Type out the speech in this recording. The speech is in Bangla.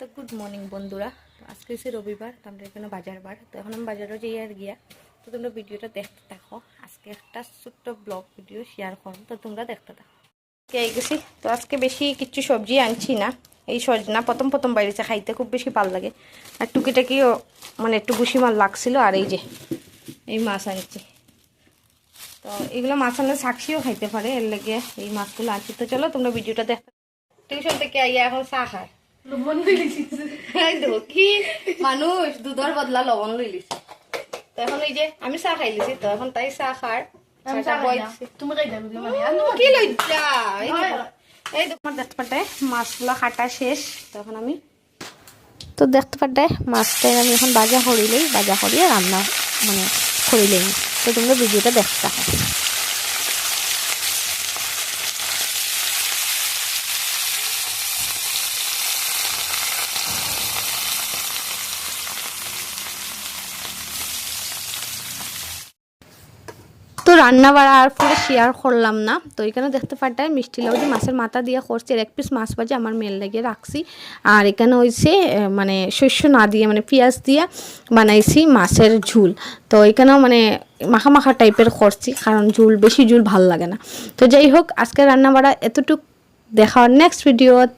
তো গুড মর্নিং বন্ধুরা। তো আজকে হচ্ছে রবিবার, তো আমরা এখানে বাজার বার। তো এখন আমি বাজারে যাই আর গিয়া। তো তোমরা ভিডিওটা দেখতে থাকো। আজকে একটা ছোট্ট ব্লগ ভিডিও শেয়ার করো, তো তোমরা দেখতে থাকো। কে গেছি, তো আজকে বেশি কিছু সবজি আনছি না। এই সজনা প্রথম প্রথম বাইরেছে, খাইতে খুব বেশি ভালো লাগে। আর টুকিটাকিও মানে একটু বুসি মাল লাগছিল। আর এই যে এই মাছ আনছি। তো এগুলো মাছ আনলে সাক্ষীও খাইতে পারে, এর লেগে এই মাছগুলো আনছি। তো চলো তোমরা ভিডিওটা দেখো। টিউশন থেকে আইয়া এখন চা খায়। কি মানুষ দুধের বদলা লবণ লই লিছে। তো এখন এই যে আমি চাহ খাই লিছি, তো এখন তাই চাহ খার কি লইছা। এই তোমার দেখতে পাঠায় মাছগুলো কাটা শেষ। তখন আমি তো দেখতে পাঠায় মাছটাই আমি এখন বাজা করিয়ে রান্না মানে করিলেই। তো তোমরা ভিডিওটা দেখতে থাকো। তো রান্না বাড়া আর পরে শেয়ার করলাম না। তো এখানে দেখতে পাটায় মিষ্টি লাউ দিয়ে মাছের মাথা দিয়ে করছি। আর এক পিস মাছ ভাজি আমার মেল লাগিয়ে রাখছি। আর এখানে হয়েছে মানে শস্য না দিয়ে মানে পেঁয়াজ দিয়ে বানাইছি মাছের ঝুল। তো এখানেও মানে মাখা মাখা টাইপের করছি, কারণ বেশি ঝুল ভাল লাগে না। তো যাই হোক, আজকে রান্না বাড়া এতটুক, দেখা নেক্সট ভিডিওত।